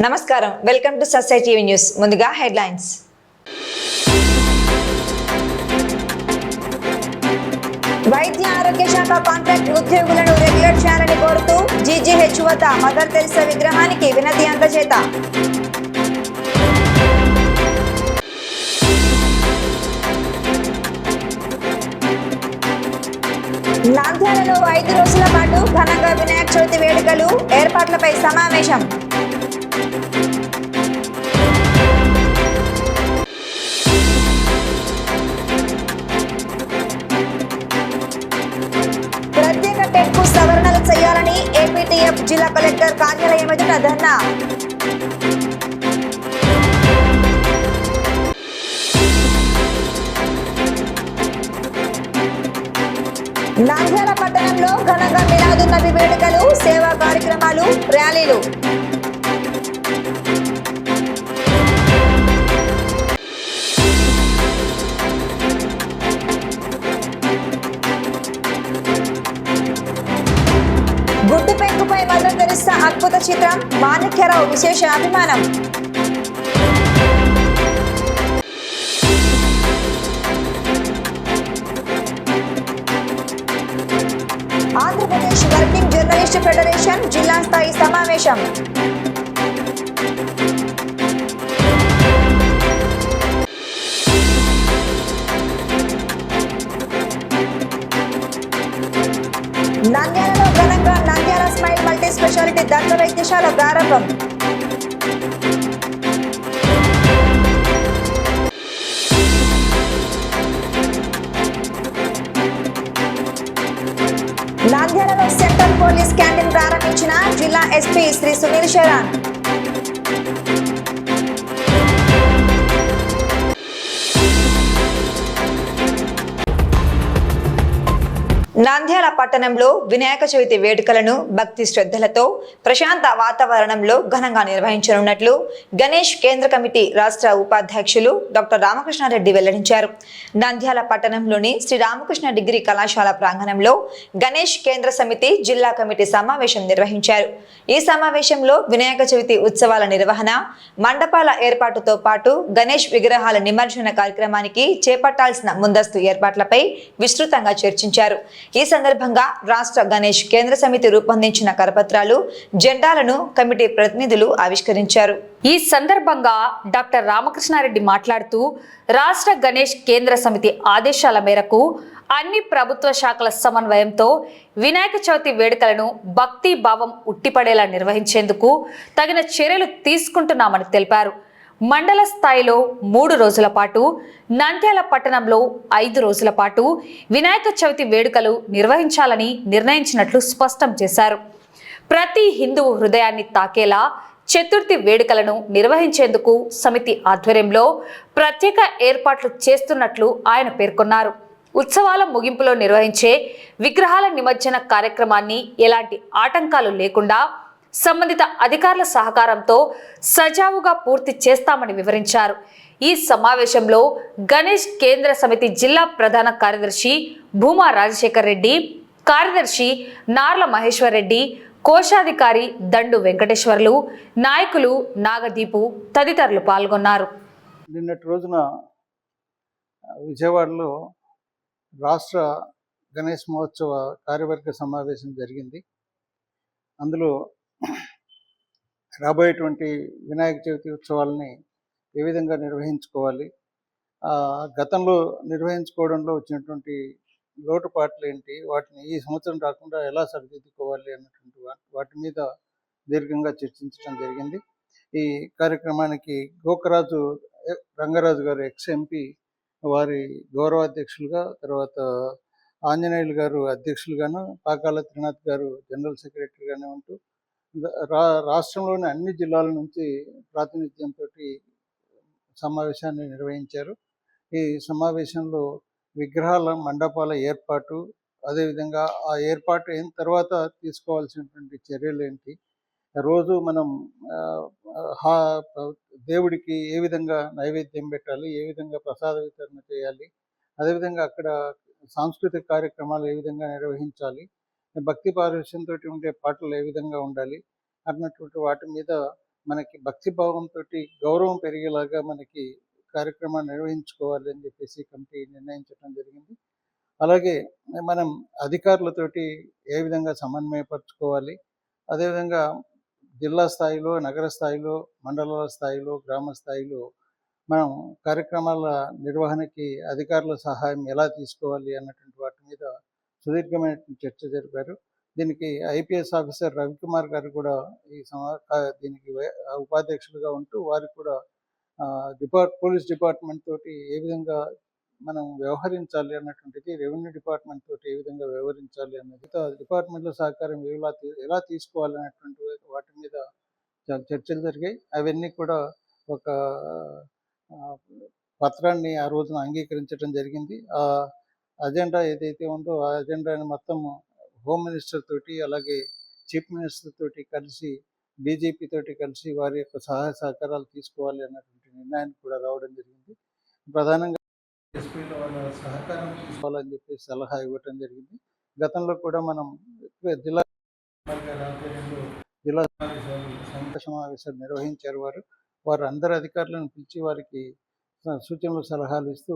నమస్కారం, welcome to Satya TV news. ముందుగా headlines. వైద్య ఆరోగ్య శాఖ కాంట్రాక్ట్ ఉద్యోగులను రెగ్యులర్ చేయాలని కోరుతూ జీజీహెచ్ వద్ద మదర్ తెరిసా విగ్రహానికి వినతి అందజేత. నంద్యాలలో 5 రోజుల పాటు ఘనంగా వినాయక చవితి వేడుకలు, ఏర్పాట్లపై సమావేశం. ప్రత్యేక టెట్కు సవరణలు చేయాలని ఏపీటీఎఫ్ జిల్లా కలెక్టర్ కార్యాలయం ఎదుట ధర్నా. నంద్యాల పట్టణంలో ఘనంగా మిలాదున్ నబీ వేడుకలు, సేవా కార్యక్రమాలు, ర్యాలీలు. గుడ్డు పెంకుపై మదర్ తెరిసా అద్భుత చిత్రం, మాణిక్యరావు విశేష అభిమానం. ఆంధ్రప్రదేశ్ వర్కింగ్ జర్నలిస్ట్ ఫెడరేషన్ జిల్లా స్థాయి సమావేశం. నంద్యాలలో ఘనంగా నంద్యాల స్మైల్ మల్టీ స్పెషాలిటీ దంత వైద్యశాల ప్రారంభం. నంద్యాలలో సెంట్రల్ పోలీస్ క్యాంటీన్ ప్రారంభించిన జిల్లా ఎస్పీ శ్రీ సునీల్ శరణ్. నంద్యాల పట్టణంలో వినాయక చవితి వేడుకలను భక్తి శ్రద్ధలతో ప్రశాంత వాతావరణంలో ఘనంగా నిర్వహించనున్నట్లు గణేష్ కేంద్ర కమిటీ రాష్ట్ర ఉపాధ్యక్షులు డాక్టర్ రామకృష్ణారెడ్డి వెల్లడించారు. నంద్యాల పట్టణంలోని శ్రీ రామకృష్ణ డిగ్రీ కళాశాల ప్రాంగణంలో గణేష్ కేంద్ర సమితి జిల్లా కమిటీ సమావేశం నిర్వహించారు. ఈ సమావేశంలో వినాయక చవితి ఉత్సవాల నిర్వహణ, మండపాల ఏర్పాటుతో పాటు గణేష్ విగ్రహాల నిమజ్జన కార్యక్రమానికి చేపట్టాల్సిన ముందస్తు ఏర్పాట్లపై విస్తృతంగా చర్చించారు. ఈ సందర్భంగా రాష్ట్ర గణేష్ కేంద్ర సమితి రూపొందించిన కరపత్రాలు, జెండాలను కమిటీ ప్రతినిధులు ఆవిష్కరించారు. ఈ సందర్భంగా డాక్టర్ రామకృష్ణారెడ్డి మాట్లాడుతూ, రాష్ట్ర గణేష్ కేంద్ర సమితి ఆదేశాల మేరకు అన్ని ప్రభుత్వ శాఖల సమన్వయంతో వినాయక చవితి వేడుకలను భక్తి భావం ఉట్టిపడేలా నిర్వహించేందుకు తగిన చర్యలు తీసుకుంటున్నామని తెలిపారు. మండల స్థాయిలో 3 రోజుల పాటు, నంద్యాల పట్టణంలో 5 రోజుల పాటు వినాయక చవితి వేడుకలు నిర్వహించాలని నిర్ణయించినట్లు స్పష్టం చేశారు. ప్రతి హిందువు హృదయాన్ని తాకేలా చతుర్థి వేడుకలను నిర్వహించేందుకు సమితి ఆధ్వర్యంలో ప్రత్యేక ఏర్పాట్లు చేస్తున్నట్లు ఆయన పేర్కొన్నారు. ఉత్సవాల ముగింపులో నిర్వహించే విగ్రహాల నిమజ్జన కార్యక్రమాన్ని ఎలాంటి ఆటంకాలు లేకుండా సంబంధిత అధికారుల సహకారంతో సజావుగా పూర్తి చేస్తామని వివరించారు. ఈ సమావేశంలో గణేష్ కేంద్ర సమితి జిల్లా ప్రధాన కార్యదర్శి భూమా రాజశేఖర్ రెడ్డి, కార్యదర్శి నార్ల మహేశ్వర్ రెడ్డి, కోశాధికారి దండు వెంకటేశ్వర్లు, నాయకులు నాగదీపు తదితరులు పాల్గొన్నారు. నిన్నటి రోజున విజయవాడలో రాష్ట్ర గణేష్ మహోత్సవ కార్యవర్గ సమావేశం జరిగింది. అందులో రాబోయేటువంటి వినాయక చవితి ఉత్సవాలని ఏ విధంగా నిర్వహించుకోవాలి, గతంలో నిర్వహించుకోవడంలో వచ్చినటువంటి లోటుపాట్లు ఏంటి, వాటిని ఈ సంవత్సరం రాకుండా ఎలా సరిదిద్దుకోవాలి అన్నటువంటి వాటి మీద దీర్ఘంగా చర్చించడం జరిగింది. ఈ కార్యక్రమానికి గోకరాజు రంగరాజు గారు ఎక్స్-ఎంపీ వారి గౌరవాధ్యక్షులుగా, తర్వాత ఆంజనేయులు గారు అధ్యక్షులుగాను, పాకాల త్రినాథ్ గారు జనరల్ సెక్రటరీగానే ఉంటూ రాష్ట్రంలోని అన్ని జిల్లాల నుంచి ప్రాతినిధ్యంతో సమావేశాన్ని నిర్వహించారు. ఈ సమావేశంలో విగ్రహాల మండపాల ఏర్పాటు, అదేవిధంగా ఆ ఏర్పాటు అయిన తర్వాత తీసుకోవాల్సినటువంటి చర్యలు ఏంటి, రోజు మనం దేవుడికి ఏ విధంగా నైవేద్యం పెట్టాలి, ఏ విధంగా ప్రసాద వితరణ చేయాలి, అదేవిధంగా అక్కడ సాంస్కృతిక కార్యక్రమాలు ఏ విధంగా నిర్వహించాలి, భక్తి పారవశ్యంతో ఉండే పాటలు ఏ విధంగా ఉండాలి అన్నటువంటి వాటి మీద మనకి భక్తి భావంతో గౌరవం పెరిగేలాగా మనకి కార్యక్రమాన్ని నిర్వహించుకోవాలి అని చెప్పేసి కమిటీ నిర్ణయించడం జరిగింది. అలాగే మనం అధికారులతోటి ఏ విధంగా సమన్వయపరచుకోవాలి, అదేవిధంగా జిల్లా స్థాయిలో, నగర స్థాయిలో, మండలాల స్థాయిలో, గ్రామ స్థాయిలో మనం కార్యక్రమాల నిర్వహణకి అధికారుల సహాయం ఎలా తీసుకోవాలి అన్నటువంటి వాటి మీద సుదీర్ఘమైనటువంటి చర్చ జరిపారు. దీనికి ఐపీఎస్ ఆఫీసర్ రవికుమార్ గారు కూడా దీనికి ఉపాధ్యక్షులుగా ఉంటూ వారికి కూడా పోలీస్ డిపార్ట్మెంట్ తోటి ఏ విధంగా మనం వ్యవహరించాలి అన్నటువంటిది, రెవెన్యూ డిపార్ట్మెంట్ తోటి ఏ విధంగా వ్యవహరించాలి అన్నది, డిపార్ట్మెంట్ల సహకారం ఎలా తీసుకోవాలి అనేటువంటి వాటి మీద చర్చలు జరిగాయి. అవన్నీ కూడా ఒక పత్రాన్ని ఆ రోజున అంగీకరించడం జరిగింది. ఆ అజెండా ఏదైతే ఉందో ఆ అజెండాని మొత్తం హోమ్ మినిస్టర్ తోటి, అలాగే చీఫ్ మినిస్టర్ తోటి కలిసి, డీజీపీ తోటి కలిసి వారి యొక్క సహాయ సహకారాలు తీసుకోవాలి అన్నటువంటి నిర్ణయానికి కూడా రావడం జరిగింది. ప్రధానంగా ఎస్పీల వాళ్ళ సహకారం తీసుకోవాలని చెప్పి సలహా ఇవ్వటం జరిగింది. గతంలో కూడా మనం జిల్లా సమావేశాలు నిర్వహించారు. వారు అందరు అధికారులను పిలిచి వారికి సూచనలు సలహాలు ఇస్తూ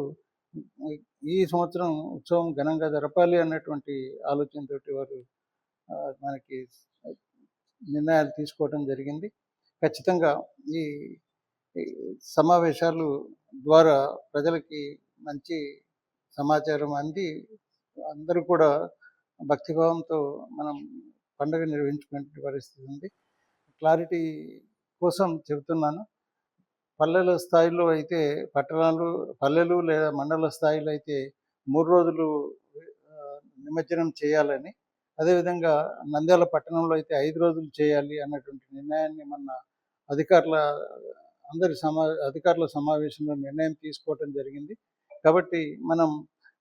ఈ సంవత్సరం ఉత్సవం ఘనంగా జరపాలి అన్నటువంటి ఆలోచనతోటి వారు మనకి నిర్ణయాలు తీసుకోవడం జరిగింది. ఖచ్చితంగా ఈ సమావేశాలు ద్వారా ప్రజలకి మంచి సమాచారం అంది అందరూ కూడా భక్తిభావంతో మనం పండుగ నిర్వహించుకునే పరిస్థితి ఉంది. క్లారిటీ కోసం చెబుతున్నాను. పల్లెల స్థాయిలో అయితే, పల్లెలు లేదా మండల స్థాయిలో అయితే 3 రోజులు నిమజ్జనం చేయాలని, అదేవిధంగా నంద్యాల పట్టణంలో అయితే 5 రోజులు చేయాలి అన్నటువంటి నిర్ణయాన్ని మొన్న అధికారుల సమావేశంలో నిర్ణయం తీసుకోవటం జరిగింది. కాబట్టి మనం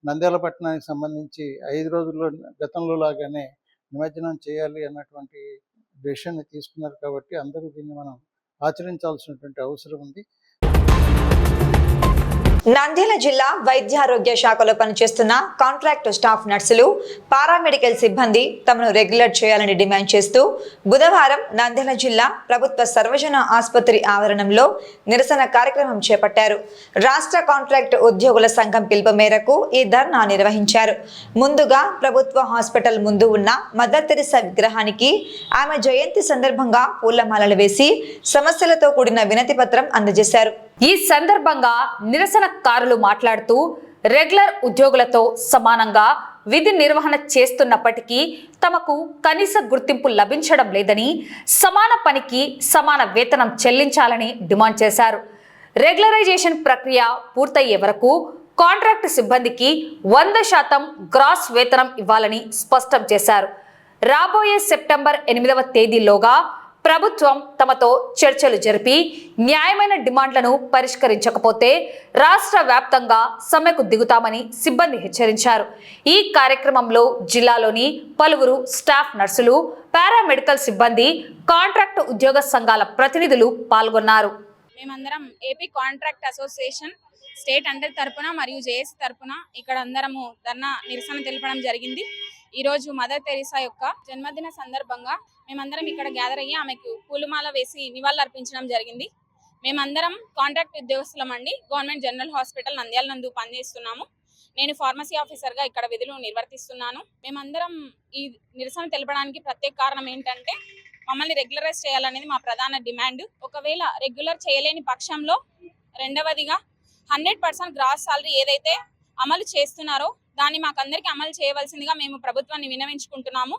నంద్యాల పట్టణానికి సంబంధించి 5 రోజుల్లో గతంలో లాగానే నిమజ్జనం చేయాలి అన్నటువంటి డెసిషన్ని తీసుకున్నారు. కాబట్టి అందరూ దీన్ని మనం ఆచరించాల్సినటువంటి అవసరం ఉంది. నంద్యాల జిల్లా వైద్యారోగ్య శాఖలో పనిచేస్తున్న కాంట్రాక్ట్ స్టాఫ్ నర్సులు, పారామెడికల్ సిబ్బంది తమను రెగ్యులర్ చేయాలని డిమాండ్ చేస్తూ బుధవారం నంద్యాల జిల్లా ప్రభుత్వ సర్వజన ఆసుపత్రి ఆవరణంలో నిరసన కార్యక్రమం చేపట్టారు. రాష్ట్ర కాంట్రాక్ట్ ఉద్యోగుల సంఘం పిలుపు మేరకు ఈ ధర్నా నిర్వహించారు. ముందుగా ప్రభుత్వ హాస్పిటల్ ముందు ఉన్న మదర్ తెరిసా విగ్రహానికి ఆమె జయంతి సందర్భంగా పూలమాలలు వేసి సమస్యలతో కూడిన వినతి పత్రం అందజేశారు. ఈ సందర్భంగా నిరసనకారులు మాట్లాడుతూ రెగ్యులర్ ఉద్యోగులతో సమానంగా విధి నిర్వహణ చేస్తున్నప్పటికీ తమకు కనీస గుర్తింపు లభించడం లేదని, సమాన పనికి సమాన వేతనం చెల్లించాలని డిమాండ్ చేశారు. రెగ్యులరైజేషన్ ప్రక్రియ పూర్తయ్యే వరకు కాంట్రాక్ట్ సిబ్బందికి 100% గ్రాస్ వేతనం ఇవ్వాలని స్పష్టం చేశారు. రాబోయే సెప్టెంబర్ 8వ తేదీలోగా ప్రభుత్వం తమతో చర్చలు జరిపి న్యాయమైన డిమాండ్లను పరిష్కరించకపోతే రాష్ట్ర వ్యాప్తంగా సమ్మెకు దిగుతామని సిబ్బంది హెచ్చరించారు. ఈ కార్యక్రమంలో జిల్లాలోని పలువురు స్టాఫ్ నర్సులు, పారామెడికల్ సిబ్బంది, కాంట్రాక్ట్ ఉద్యోగ సంఘాల ప్రతినిధులు పాల్గొన్నారు. మేమందరం AP contract association state under తరపున మరియు జేఏసీ తరపున ఇక్కడ అందరము నిరసన తెలపడం జరిగింది. ఈ రోజు మదర్ తెరిసా యొక్క జన్మదిన సందర్భంగా మేమందరం ఇక్కడ గ్యాదర్ అయ్యి ఆమెకు పూలమాల వేసి నివాళులు అర్పించడం జరిగింది. మేమందరం కాంట్రాక్ట్ ఉద్యోగస్తులం అండి. గవర్నమెంట్ జనరల్ హాస్పిటల్ నంద్యాల నందు పనిచేస్తున్నాము. నేను ఫార్మసీ ఆఫీసర్గా ఇక్కడ విధులు నిర్వర్తిస్తున్నాను. మేమందరం ఈ నిరసన తెలపడానికి ప్రత్యేక కారణం ఏంటంటే మమ్మల్ని రెగ్యులరైజ్ చేయాలనేది మా ప్రధాన డిమాండ్. ఒకవేళ రెగ్యులర్ చేయలేని పక్షంలో రెండవదిగా 100% గ్రాస్ సాలరీ ఏదైతే అమలు చేస్తున్నారో దాన్ని మాకందరికీ అమలు చేయవలసిందిగా మేము ప్రభుత్వాన్ని విన్నవించుకుంటున్నాము.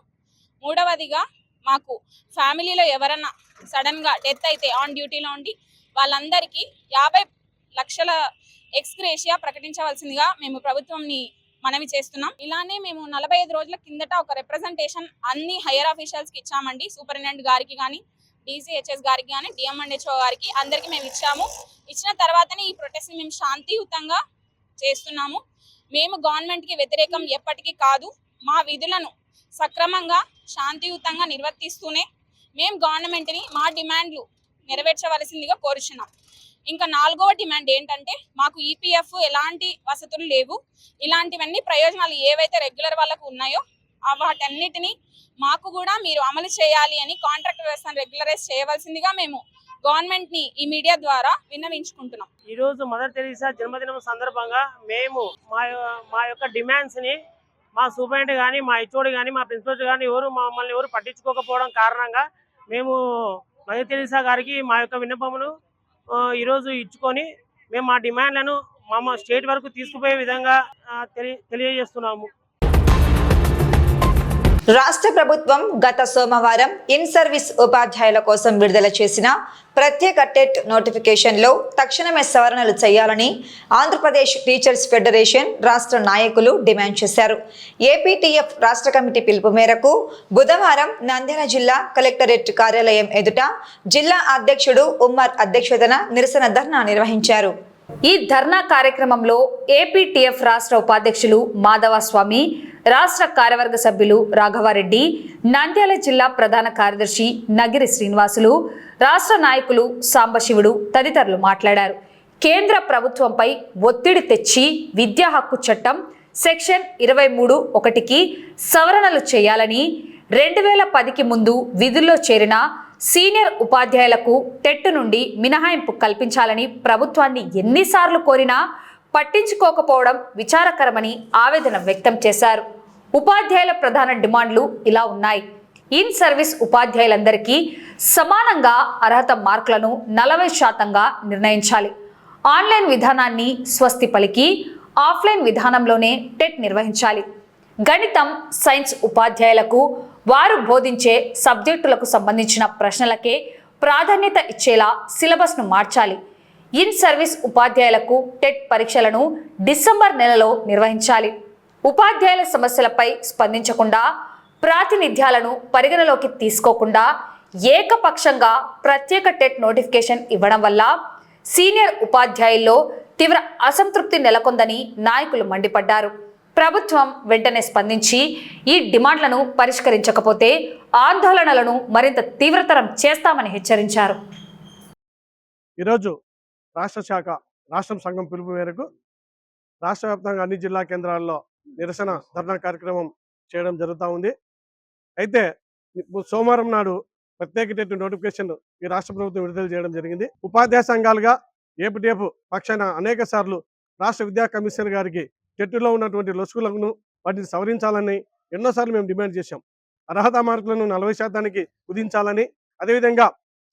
మూడవదిగా మాకు ఫ్యామిలీలో ఎవరన్నా సడన్గా డెత్ అయితే ఆన్ డ్యూటీలో ఉండి వాళ్ళందరికీ 50 లక్షల ఎక్స్గ్రేషియా ప్రకటించవలసిందిగా మేము ప్రభుత్వాన్ని మనవి చేస్తున్నాం. ఇలానే మేము 45 రోజుల కిందట ఒక రిప్రజెంటేషన్ అన్ని హైయర్ ఆఫీషియల్స్కి ఇచ్చామండి. సూపరింటెండెంట్ గారికి కానీ, డీసీహెచ్ఎస్ గారికి కానీ, డిఎంఎండ్హెచ్ఓ గారికి అందరికీ మేము ఇచ్చాము. ఇచ్చిన తర్వాతనే ఈ ప్రొటెస్ట్ని మేము శాంతియుతంగా చేస్తున్నాము. మేము గవర్నమెంట్కి వ్యతిరేకం ఎప్పటికీ కాదు. మా విధులను సక్రమంగా శాంతియుతంగా నిర్వర్తిస్తూనే మేము గవర్నమెంట్ని మా డిమాండ్లు నెరవేర్చవలసిందిగా కోరుచున్నాం. ఇంకా 4వ డిమాండ్ ఏంటంటే మాకు ఈపీఎఫ్ ఎలాంటి వసతులు లేవు. ఇలాంటివన్నీ ప్రయోజనాలు ఏవైతే రెగ్యులర్ వాళ్ళకు ఉన్నాయో వాటన్నిటినీ మాకు కూడా మీరు అమలు చేయాలి అని కాంట్రాక్ట్ వ్యవస్థను రెగ్యులరైజ్ చేయవలసిందిగా మేము గవర్నమెంట్ ని ఈ మీడియా ద్వారా విన్నవించుకుంటున్నాం. ఈ రోజు మదర్ తెరీసా జన్మదినం సందర్భంగా మేము మా యొక్క డిమాండ్స్ ని మా సూపరింటెండెంట్ కానీ, మా హెచ్ఓడి కానీ, మా ప్రిన్సిపల్ కానీ మమ్మల్ని ఎవరు పట్టించుకోకపోవడం కారణంగా మేము మదర్ తెరీసా గారికి మా యొక్క విన్నపమును ఈరోజు ఇచ్చుకొని మేము మా డిమాండ్లను మా స్టేట్ వరకు తీసుకుపోయే విధంగా తెలియజేస్తున్నాము. రాష్ట్ర ప్రభుత్వం గత సోమవారం ఇన్ సర్వీస్ ఉపాధ్యాయుల కోసం విడుదల చేసిన ప్రత్యేక టెట్ నోటిఫికేషన్లో తక్షణమే సవరణలు చేయాలని ఆంధ్రప్రదేశ్ టీచర్స్ ఫెడరేషన్ రాష్ట్ర నాయకులు డిమాండ్ చేశారు. ఏపీటీఎఫ్ రాష్ట్ర కమిటీ పిలుపు మేరకు బుధవారం నంద్యాల జిల్లా కలెక్టరేట్ కార్యాలయం ఎదుట జిల్లా అధ్యక్షుడు ఉమ్మర్ అధ్యక్షతన నిరసన ధర్నా నిర్వహించారు. ఈ ధర్నా కార్యక్రమంలో ఏపీటీఎఫ్ రాష్ట్ర ఉపాధ్యక్షులు మాధవస్వామి, రాష్ట్ర కార్యవర్గ సభ్యులు రాఘవారెడ్డి, నంద్యాల జిల్లా ప్రధాన కార్యదర్శి నగిరి శ్రీనివాసులు, రాష్ట్ర నాయకులు సాంబశివుడు తదితరులు మాట్లాడారు. కేంద్ర ప్రభుత్వంపై ఒత్తిడి తెచ్చి విద్యా హక్కు చట్టం సెక్షన్ 23(1)కి సవరణలు చేయాలని, 2010కి ముందు విధుల్లో చేరిన సీనియర్ ఉపాధ్యాయులకు టెట్ నుండి మినహాయింపు కల్పించాలని ప్రభుత్వాన్ని ఎన్నిసార్లు కోరినా పట్టించుకోకపోవడం విచారకరమని ఆవేదన వ్యక్తం చేశారు. ఉపాధ్యాయుల ప్రధాన డిమాండ్లు ఇలా ఉన్నాయి. ఇన్ సర్వీస్ ఉపాధ్యాయులందరికీ సమానంగా అర్హత మార్కులను 40% నిర్ణయించాలి. ఆన్లైన్ విధానాన్ని స్వస్తి పలికి ఆఫ్లైన్ విధానంలోనే టెట్ నిర్వహించాలి. గణితం, సైన్స్ ఉపాధ్యాయులకు వారు బోధించే సబ్జెక్టులకు సంబంధించిన ప్రశ్నలకే ప్రాధాన్యత ఇచ్చేలా సిలబస్ను మార్చాలి. ఇన్ సర్వీస్ ఉపాధ్యాయులకు టెట్ పరీక్షలను డిసెంబర్ నెలలో నిర్వహించాలి. ఉపాధ్యాయుల సమస్యలపై స్పందించకుండా, ప్రాతినిధ్యాలను పరిగణలోకి తీసుకోకుండా ఏకపక్షంగా ప్రత్యేక టెట్ నోటిఫికేషన్ ఇవ్వడం వల్ల సీనియర్ ఉపాధ్యాయుల్లో తీవ్ర అసంతృప్తి నెలకొందని నాయకులు మండిపడ్డారు. ప్రభుత్వం వెంటనే స్పందించి ఈ డిమాండ్లను పరిష్కరించకపోతే ఆందోళనలను మరింత తీవ్రతరం చేస్తామని హెచ్చరించారు. ఈరోజు రాష్ట్రం సంఘం పిలుపు మేరకు రాష్ట్ర వ్యాప్తంగా అన్ని జిల్లా కేంద్రాల్లో నిరసన ధర్నా కార్యక్రమం చేయడం జరుగుతూ ఉంది. అయితే సోమవారం నాడు ప్రత్యేక టెట్ నోటిఫికేషన్ ఈ రాష్ట్ర ప్రభుత్వం విడుదల చేయడం జరిగింది. ఉపాధ్యాయ సంఘాలుగా ఏపీటీఎఫ్ పక్షాన అనేక సార్లు రాష్ట్ర విద్యా కమిషనర్ గారికి టెట్లో ఉన్నటువంటి లొసుగులను వాటిని సవరించాలని ఎన్నోసార్లు మేము డిమాండ్ చేశాం. అర్హత మార్కులను 40% కుదించాలని, అదేవిధంగా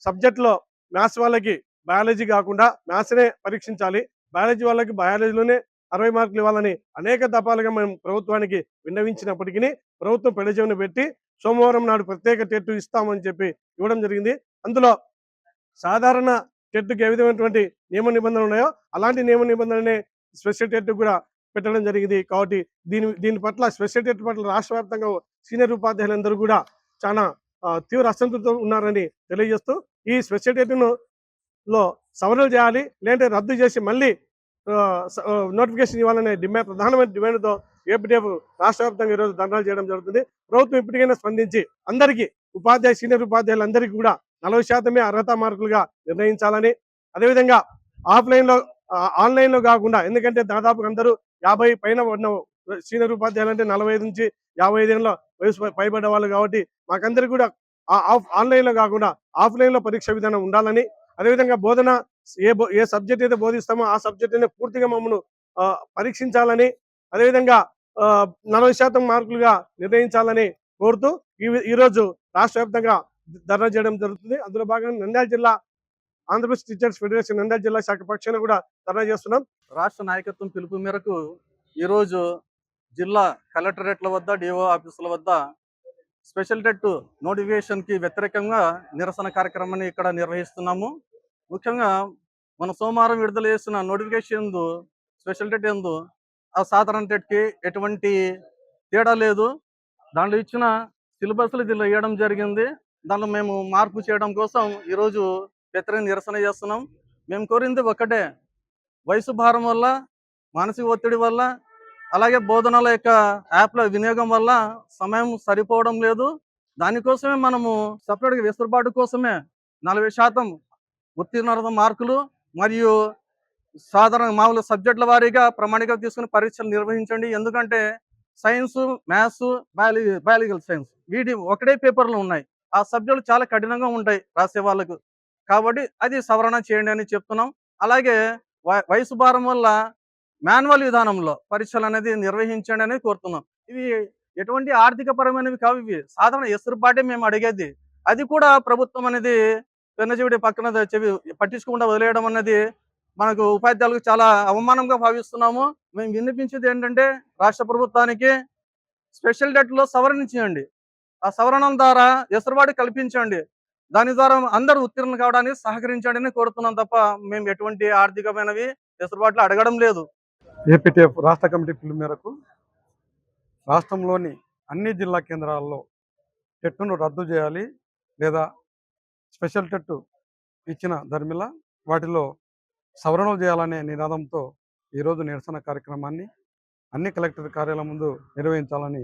సబ్జెక్టులో మ్యాథ్స్ వాళ్ళకి బయాలజీ కాకుండా మ్యాథ్స్నే పరీక్షించాలి, బయాలజీ వాళ్ళకి బయాలజీలోనే 60 మార్కులు ఇవ్వాలని అనేక దఫాలుగా మేము ప్రభుత్వానికి విన్నవించినప్పటికీ ప్రభుత్వం పెడచెవిన పెట్టి సోమవారం నాడు ప్రత్యేక టెట్ ఇస్తామని చెప్పి ఇవ్వడం జరిగింది. అందులో సాధారణ టెట్కి ఏ విధమైనటువంటి నియమ నిబంధనలు ఉన్నాయో అలాంటి నియమ నిబంధనలనే స్పెషల్ టెట్ కూడా పెట్టడం జరిగింది. కాబట్టి దీని పట్ల స్పెషల్ టెట్ పట్ల రాష్ట్ర వ్యాప్తంగా సీనియర్ ఉపాధ్యాయులందరూ కూడా చాలా తీవ్ర అసంతృప్తితో ఉన్నారని తెలియజేస్తూ ఈ స్పెషల్ టెట్లో సవరణలు చేయాలి, లేదంటే రద్దు చేసి మళ్ళీ నోటిఫికేషన్ ఇవ్వాలనే ప్రధానమైన డిమాండ్తో ఏపీటీఎఫ్ రాష్ట్ర వ్యాప్తంగా ఈరోజు ధర్నాలు చేయడం జరుగుతుంది. ప్రభుత్వం ఇప్పటికైనా స్పందించి అందరికీ సీనియర్ ఉపాధ్యాయులందరికీ కూడా 40% అర్హత మార్కులుగా నిర్ణయించాలని, అదేవిధంగా ఆన్లైన్లో కాకుండా, ఎందుకంటే దాదాపు అందరూ 50 పైన ఉన్న సీనియర్ ఉపాధ్యాయులు అంటే 45 నుంచి 55 ఏళ్ళ వయసు పైబడ్డ వాళ్ళు కాబట్టి మాకందరికీ కూడా ఆన్లైన్లో కాకుండా ఆఫ్లైన్లో పరీక్ష విధానం ఉండాలని, అదేవిధంగా బోధన ఏ సబ్జెక్ట్ అయితే బోధిస్తామో ఆ సబ్జెక్టునే పూర్తిగా మమ్మల్ని పరీక్షించాలని, అదేవిధంగా 40% మార్కులుగా నిర్ణయించాలని కోరుతూ ఈరోజు రాష్ట్ర వ్యాప్తంగా ధర్నా చేయడం జరుగుతుంది. అందులో భాగంగా నంద్యాల జిల్లా ఆంధ్రప్రదేశ్ టీచర్స్ ఫెడరేషన్ నంద్యాల జిల్లా శాఖ పక్షాన కూడా ధర్నా చేస్తున్నాం. రాష్ట్ర నాయకత్వం పిలుపు మేరకు ఈరోజు జిల్లా కలెక్టరేట్ల వద్ద, డిఓ ఆఫీసుల వద్ద స్పెషల్ టెట్ నోటిఫికేషన్కి వ్యతిరేకంగా నిరసన కార్యక్రమాన్ని ఇక్కడ నిర్వహిస్తున్నాము. ముఖ్యంగా మన సోమవారం విడుదల చేసిన నోటిఫికేషన్ స్పెషల్ టెట్ ఎందు ఆ సాధారణ టెట్కి ఎటువంటి తేడా లేదు. దాంట్లో ఇచ్చిన సిలబస్లు దీనిలో వేయడం జరిగింది. దాంట్లో మేము మార్పు చేయడం కోసం ఈరోజు వ్యతిరేక నిరసన చేస్తున్నాం. మేము కోరింది ఒకటే, వయసు భారం వల్ల, మానసిక ఒత్తిడి వల్ల, అలాగే బోధనల యొక్క యాప్ల వినియోగం వల్ల సమయం సరిపోవడం లేదు. దానికోసమే మనము సపరేట్గా వెసులుబాటు కోసమే 40% ఉత్తీర్ణత మార్కులు మరియు సాధారణ మామూలు సబ్జెక్టుల వారీగా ప్రామాణికంగా తీసుకుని పరీక్షలు నిర్వహించండి. ఎందుకంటే సైన్స్, మ్యాథ్స్, బయాలజికల్ సైన్స్ వీటి ఒకటే పేపర్లు ఉన్నాయి. ఆ సబ్జెక్టులు చాలా కఠినంగా ఉంటాయి రాసే వాళ్ళకు. కాబట్టి అది సవరణ చేయండి అని చెప్తున్నాం. అలాగే వయసు భారం వల్ల మాన్యువల్ విధానంలో పరీక్షలు అనేది నిర్వహించండి అని కోరుతున్నాం. ఇవి ఎటువంటి ఆర్థిక పరమైనవి కావు, ఇవి సాధారణ ఎసురుబాటే మేము అడిగేది. అది కూడా ప్రభుత్వం అనేది పెన్నచెవిటి పక్కన చెవి పట్టించకుండా వదిలేయడం అన్నది మనకు ఉపాధ్యాయులకు చాలా అవమానంగా భావిస్తున్నాము. మేము వినిపించేది ఏంటంటే రాష్ట్ర ప్రభుత్వానికి స్పెషల్ డేట్లో సవరణ చేయండి. ఆ సవరణ ద్వారా ఎసురుబాటు కల్పించండి. దాని ద్వారా అందరూ ఉత్తీర్ణులు కావడానికి సహకరించండి అని కోరుతున్నాం తప్ప మేము ఎటువంటి ఆర్థికమైనవి ఎసురుబాట్లు అడగడం లేదు. ఏపీటీఎఫ్ రాష్ట్ర కమిటీ పిలుపు మేరకు రాష్ట్రంలోని అన్ని జిల్లా కేంద్రాల్లో టెట్ను రద్దు చేయాలి లేదా స్పెషల్ టెట్ ఇచ్చిన ధర్మిల వాటిలో సవరణలు చేయాలనే నినాదంతో ఈరోజు నిరసన కార్యక్రమాన్ని అన్ని కలెక్టర్ కార్యాలయం ముందు నిర్వహించాలని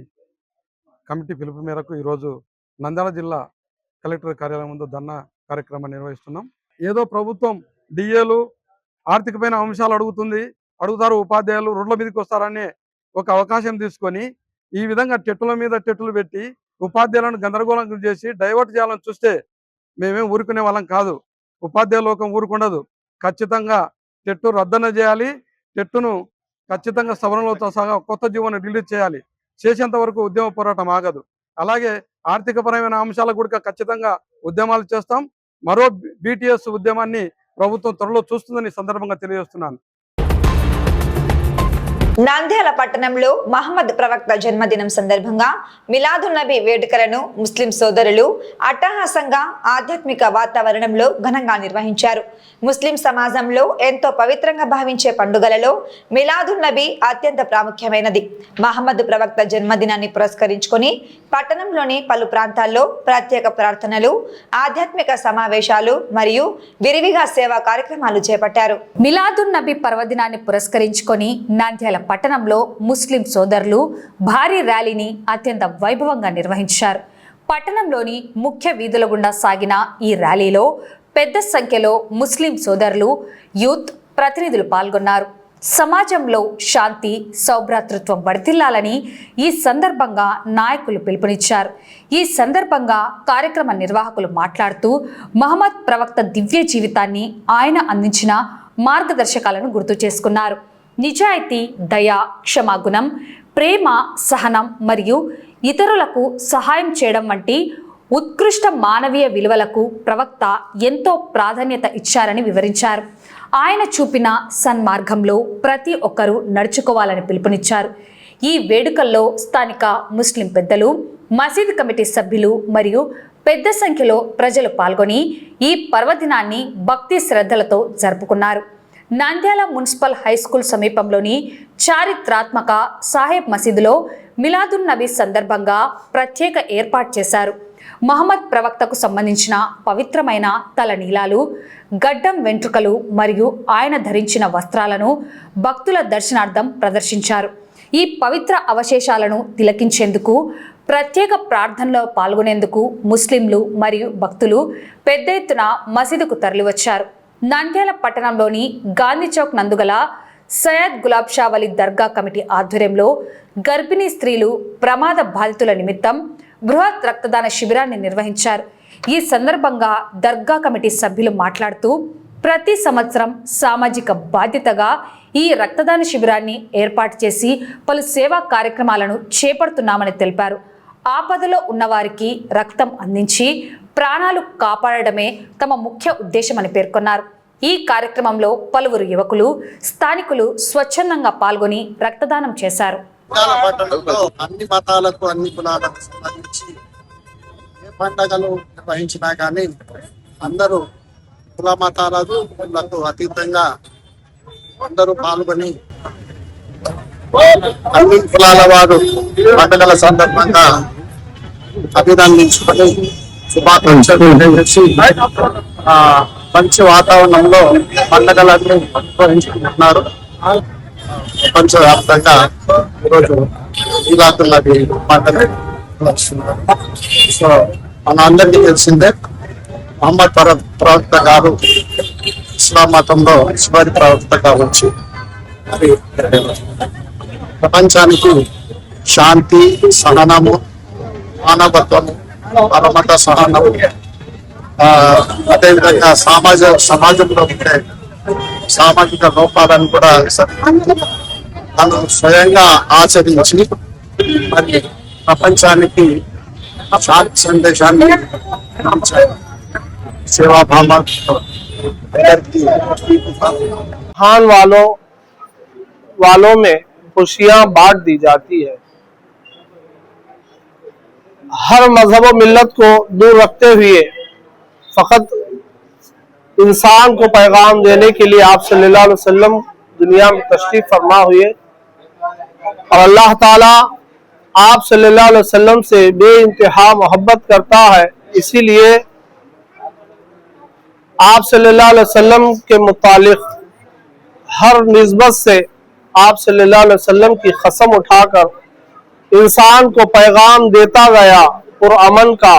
కమిటీ పిలుపు మేరకు ఈరోజు నంద్యాల జిల్లా కలెక్టర్ కార్యాలయం ముందు ధర్నా కార్యక్రమాన్ని నిర్వహిస్తున్నాం. ఏదో ప్రభుత్వం డిఏలు ఆర్థికమైన అంశాలు అడుగుతారు, ఉపాధ్యాయులు రోడ్ల మీదకి వస్తారనే ఒక అవకాశం తీసుకొని ఈ విధంగా టెట్టుల మీద టెట్టులు పెట్టి ఉపాధ్యాయులను గందరగోళం చేసి డైవర్ట్ చేయాలని చూస్తే మేమేం ఊరుకునే వాళ్ళం కాదు. ఉపాధ్యాయ లోకం ఊరుకుండదు. ఖచ్చితంగా టెట్టు రద్దన చేయాలి. టెట్టును ఖచ్చితంగా సవరణలతో సహా కొత్త జీవోను రిలీజ్ చేయాలి. చేసేంత వరకు ఉద్యమ పోరాటం ఆగదు. అలాగే ఆర్థికపరమైన అంశాల కూడా ఖచ్చితంగా ఉద్యమాలు చేస్తాం. మరో బీటీఎస్ ఉద్యమాన్ని ప్రభుత్వం త్వరలో చూస్తుందని సందర్భంగా తెలియజేస్తున్నాను. నంద్యాల పట్టణంలో మహమ్మద్ ప్రవక్త జన్మదినం సందర్భంగా మిలాదున్ నబీ వేడుకలను ముస్లిం సోదరులు అట్టహాసంగా ఆధ్యాత్మిక వాతావరణంలో ఘనంగా నిర్వహించారు. ముస్లిం సమాజంలో ఎంతో పవిత్రంగా భావించే పండుగలలో మిలాదున్ నబీ అత్యంత ప్రాముఖ్యమైనది. మహమ్మద్ ప్రవక్త జన్మదినాన్ని పురస్కరించుకొని పట్టణంలోని పలు ప్రాంతాల్లో ప్రత్యేక ప్రార్థనలు, ఆధ్యాత్మిక సమావేశాలు మరియు విరివిగా సేవా కార్యక్రమాలు చేపట్టారు. మిలాదున్ నబీ పర్వదినాన్ని పురస్కరించుకొని నంద్యాల పట్టణంలో ముస్లిం సోదరులు భారీ ర్యాలీని అత్యంత వైభవంగా నిర్వహించారు. పట్టణంలోని ముఖ్య వీధుల గుండా సాగిన ఈ ర్యాలీలో పెద్ద సంఖ్యలో ముస్లిం సోదరులు, యూత్ ప్రతినిధులు పాల్గొన్నారు. సమాజంలో శాంతి, సౌభ్రాతృత్వం వర్ధిల్లాలని ఈ సందర్భంగా నాయకులు పిలుపునిచ్చారు. ఈ సందర్భంగా కార్యక్రమ నిర్వాహకులు మాట్లాడుతూ మహమ్మద్ ప్రవక్త దివ్య జీవితాన్ని, ఆయన అందించిన మార్గదర్శకాలను గుర్తు చేసుకున్నారు. నిజాయితీ, దయ, క్షమాగుణం, ప్రేమ, సహనం మరియు ఇతరులకు సహాయం చేయడం వంటి ఉత్కృష్ట మానవీయ విలువలకు ప్రవక్త ఎంతో ప్రాధాన్యత ఇచ్చారని వివరించారు. ఆయన చూపిన సన్మార్గంలో ప్రతి ఒక్కరూ నడుచుకోవాలని పిలుపునిచ్చారు. ఈ వేడుకల్లో స్థానిక ముస్లిం పెద్దలు, మసీద్ కమిటీ సభ్యులు మరియు పెద్ద సంఖ్యలో ప్రజలు పాల్గొని ఈ పర్వదినాన్ని భక్తి శ్రద్ధలతో జరుపుకున్నారు. నంద్యాల మున్సిపల్ హైస్కూల్ సమీపంలోని చారిత్రాత్మక సాహెబ్ మసీదులో మిలాదున్ నబీ సందర్భంగా ప్రత్యేక ఏర్పాటు చేశారు. మహమ్మద్ ప్రవక్తకు సంబంధించిన పవిత్రమైన తలనీలాలు, గడ్డం వెంట్రుకలు మరియు ఆయన ధరించిన వస్త్రాలను భక్తుల దర్శనార్థం ప్రదర్శించారు. ఈ పవిత్ర అవశేషాలను తిలకించేందుకు, ప్రత్యేక ప్రార్థనలో పాల్గొనేందుకు ముస్లింలు మరియు భక్తులు పెద్ద ఎత్తున మసీదుకు తరలివచ్చారు. నంద్యాల పట్టణంలోని గాంధీ చౌక్ నందుగల సయ్యద్ గులాబ్ షా వలి దర్గా కమిటీ ఆధ్వర్యంలో గర్భిణీ స్త్రీలు, ప్రమాద బాధితుల నిమిత్తం బృహత్ రక్తదాన శిబిరాన్ని నిర్వహించారు. ఈ సందర్భంగా దర్గా కమిటీ సభ్యులు మాట్లాడుతూ ప్రతి సంవత్సరం సామాజిక బాధ్యతగా ఈ రక్తదాన శిబిరాన్ని ఏర్పాటు చేసి పలు సేవా కార్యక్రమాలను చేపడుతున్నామని తెలిపారు. ఆపదలో ఉన్నవారికి రక్తం అందించి ప్రాణాలు కాపాడడమే తమ ముఖ్య ఉద్దేశమని పేర్కొన్నారు. ఈ కార్యక్రమంలో పలువురు యువకులు, స్థానికులు స్వచ్ఛందంగా పాల్గొని రక్తదానం చేశారు. అన్ని మతాలకు, అన్ని కులాలకు సంబంధించి ఏ పండుగలు నిర్వహించినా కానీ అందరూ కుల మతాలకు అతీతంగా అందరూ పాల్గొని అన్ని కులాల వారు పండుగల సందర్భంగా అభినందించుకొని శుభాకాంక్షలు తెలియజేసి మంచి వాతావరణంలో పండుగలన్నీ నిర్వహించుకుంటున్నారు. ప్రపంచవ్యాప్తంగా ఈరోజు మిలాదున్ నబీ పండుగ వస్తున్నారు. సో మన అందరికీ తెలిసిందే మహమ్మద్ ప్రవక్త గారు ఇస్లాం మతంలో చివరి ప్రవక్తగా వచ్చి మరి ప్రపంచానికి శాంతి, సహనము, మానవత్వము, పరమత సహనము, అదేవిధంగా సమాజంలో ఉండే సామాజిక లోపాలను కూడా తను స్వయంగా ఆచరించి మరి ప్రపంచానికి శాంతి సందేశాన్ని సేవాభావం महान वालों में खुशियां बांट दी जाती है। हर मजहब व मिल्लत को दूर रखते हुए फकत इंसान को पैगाम देने के लिए आप सल्लल्लाहु अलैहि वसल्लम दुनिया में तशरीफ फरमा हुए और अल्लाह ताला आप सल्लल्लाहु अलैहि वसल्लम से बेइंतहा मोहब्बत करता है। इसीलिए आप सल्लल्लाहु अलैहि वसल्लम के मुतालिक हर निस्बत से आप सल्लल्लाहु अलैहि वसल्लम की कसम उठाकर इंसान को पैगाम देता गया पुरअमन का,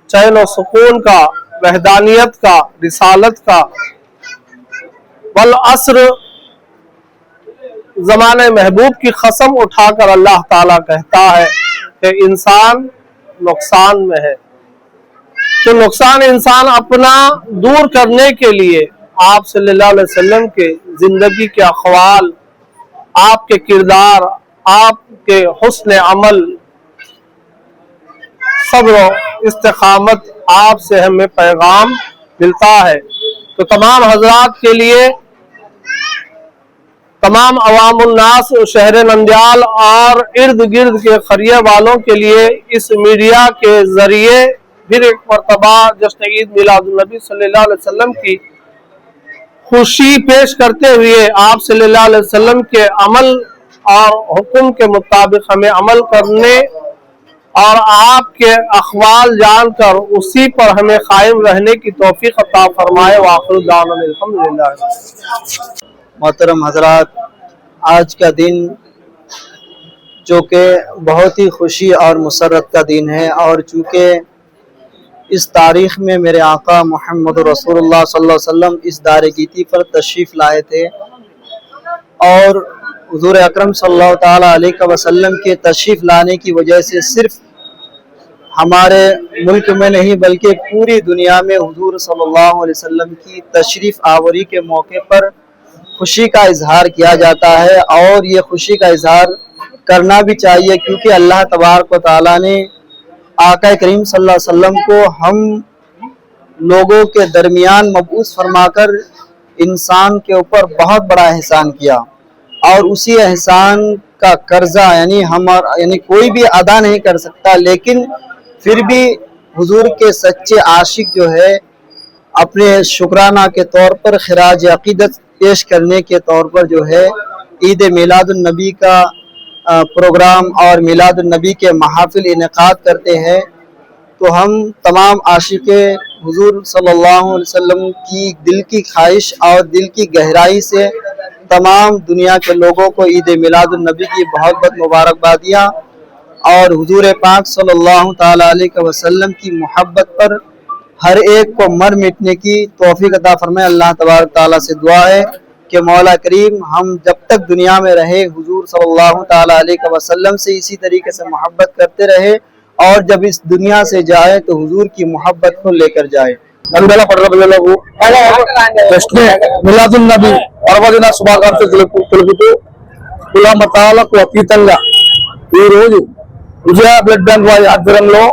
चैन और सुकून का, वहदानियत का, रिसालत का। वल अस्र ज़माने महबूब की कसम उठाकर अल्लाह ताला कहता है कि इंसान नुकसान में है। तो नुकसान इंसान अपना दूर करने के लिए आप सल्लल्लाहु अलैहि वसल्लम के जिंदगी के अखवाल, आपके किरदार, आपके हुस्न अमल, सब्र इस्तिकामत आपसे हमें पैगाम मिलता है। तो तमाम हजरात के लिए, तमाम अवामुन्नास शहर नंदयाल और इर्द गिर्द के खरिया वालों के लिए इस मीडिया के जरिए फिर एक मरतबा जश्न ईद मिलादुन्नबी सल्लल्लाहु अलैहि वसल्लम की खुशी पेश करते हुए आप सल्लल्लाहु अलैहि वसल्लम के अमल और हुक्म के मुताबिक हमें अमल करने और आपके अखवाल जानकर उसी पर हमें कायम रहने की तौफीक अता फरमाए। वाखिर दावाना अल्हम्दुलिल्लाह। मोहतरम हजरात, आज का दिन जो कि बहुत ही खुशी और मुसर्रत का दिन है और चूँकि इस तारीख़ में मेरे आका मोहम्मद रसूलुल्लाह सल्लल्लाहु अलैहि वसल्लम इस दारगीती पर तशरीफ़ लाए थे और हुज़ूर अकरम सल्लल्लाहु ताला अलैहि वसल्लम के तशरीफ़ लाने की वजह से सिर्फ हमारे मुल्क में नहीं बल्कि पूरी दुनिया में हुज़ूर सल्लल्लाहु अलैहि वसल्लम की तशरीफ़ आवरी के मौके पर खुशी का इजहार किया जाता है और ये खुशी का इजहार करना भी चाहिए, क्योंकि अल्लाह तबारक व तआला ने आका करीम सल्लल्लाहु अलैहि वसल्लम को हम लोगों के दरमियान मबूस फरमाकर इंसान के ऊपर बहुत बड़ा एहसान किया और उसी एहसान का कर्जा यानी कोई भी अदा नहीं कर सकता, लेकिन फिर भी हुजूर के सच्चे आशिक जो है अपने शुक्राना के तौर पर खिराज अकीदत पेश करने के तौर पर जो है ईद मिलादुन्नबी का प्रोग्राम और मिलादुन्नबी के महफिल इनेकाद करते हैं। तो हम तमाम आशिक़े हुजूर सल्लल्लाहु अलैहि वसल्लम की दिल की ख्वाहिश और दिल की गहराई से तमाम दुनिया के लोगों को ईद मिलादुन्नबी की बहुत बहुत मुबारकबादियाँ और हुजूर पाक सल्लल्लाहु ताला अलैहि वसल्लम की मोहब्बत पर हर एक को मर मिटने की तौफीक अता फरमाए। अल्लाह तबारक ताला से दुआ है कि मौला करीम हम जब तक दुनिया में रहे हुजूर सल्लल्लाहु ताला अलैहि वसल्लम से इसी तरीके से मोहब्बत करते रहे और जब इस दुनिया से जाए तो हुजूर की मोहब्बत को लेकर जाए। నంద్యాల పట్టణ ప్రజలకు మిలాదున్నబీ పర్వదిన శుభాకాంక్షలు తెలుపుతూ కుల మతాలకు అతీతంగా ఈ రోజు విజయ బ్లడ్ బ్యాంక్ వారి ఆధ్వర్యంలో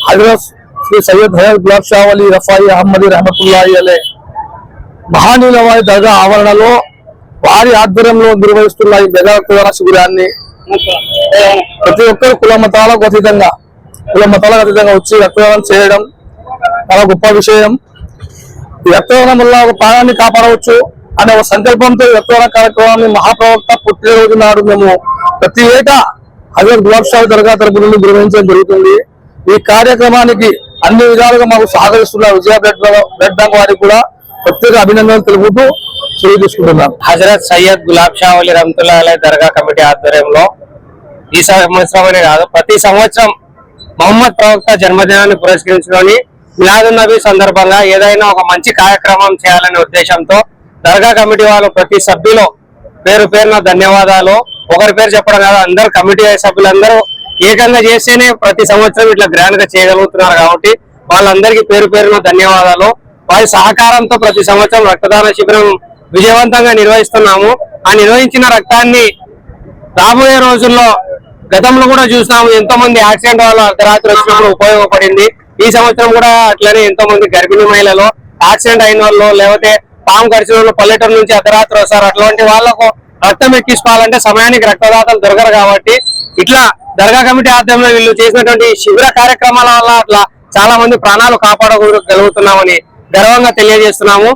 హజరత్ శ్రీ సయ్యద్ హయత్ గులాబ్ షా వలీ రఫాయి అహ్మదీ రహమతుల్లాహి అలైహి మహానీయుల వారి దర్గా ఆవరణలో వారి ఆధ్వర్యంలో నిర్వహిస్తున్న ఈ మెగా రక్తదాన శిబిరాన్ని ప్రతి ఒక్కరు కుల మతాలకు అతీతంగా వచ్చి రక్తదానం చేయడం చాలా గొప్ప విషయం. ఈ రక్తదానం వల్ల ఒక ప్రాణాన్ని కాపాడవచ్చు అనే ఒక సంకల్పంతో రక్తదాన కార్యక్రమాన్ని మహాప్రవక్త పుట్టినరోజు నాడు మేము ప్రతి ఏటా హజరత్ గులాబ్ షా దర్గా తరపు నుండి నిర్వహించడం జరుగుతుంది. ఈ కార్యక్రమానికి అన్ని విధాలుగా మాకు సహకరిస్తున్న విజయ బ్లడ్ బ్యాంక్ వారికి కూడా ప్రత్యేక అభినందనలు తెలుపుతూ సెలవు తీసుకుంటున్నాం. హజరత్ సయ్యద్ గులాబ్ షా వలీ రహమతుల్లాహి అలైహి దర్గా కమిటీ ఆధ్వర్యంలో ఈ సంవత్సరం కాదు ప్రతి సంవత్సరం మొహమ్మద్ ప్రవక్త జన్మదినాన్ని పురస్కరించుకొని మిలాదున్నబీ సందర్భంగా ఏదైనా ఒక మంచి కార్యక్రమం చేయాలనే ఉద్దేశంతో దర్గా కమిటీ వాళ్ళు ప్రతి సభ్యులు పేరు పేరున ధన్యవాదాలు ఒకరి పేరు చెప్పడం కాదు, అందరు కమిటీ సభ్యులందరూ ఏకంగా చేస్తేనే ప్రతి సంవత్సరం ఇట్లా గ్రాండ్ గా చేయగలుగుతున్నారు. కాబట్టి వాళ్ళందరికీ పేరు పేరున ధన్యవాదాలు. వారి సహకారంతో ప్రతి సంవత్సరం రక్తదాన శిబిరం విజయవంతంగా నిర్వహిస్తున్నాము. ఆ నిర్వహించిన రక్తాన్ని రాబోయే రోజుల్లో గతంలో కూడా చూసినాము, ఎంతో మంది యాక్సిడెంట్ వల్ల అర్ధరాత్రి వచ్చినప్పుడు ఉపయోగపడింది. ఈ సంవత్సరం కూడా అట్లనే ఎంతో మంది గర్భిణీ మహిళలు, యాక్సిడెంట్ అయిన వాళ్ళు, లేకపోతే పాము కరిచిన వాళ్ళు పల్లెటూరు నుంచి అర్ధరాత్రి వస్తారు. అట్లాంటి వాళ్ళకు రక్తం ఎక్కించుకోవాలంటే సమయానికి రక్తదాతలు దొరకరు. కాబట్టి ఇట్లా దర్గా కమిటీ ఆధ్వర్యంలో వీళ్ళు చేసినటువంటి శిబిర కార్యక్రమాల వల్ల అట్లా చాలా మంది ప్రాణాలు కాపాడగలుగుతున్నామని గర్వంగా తెలియజేస్తున్నాము.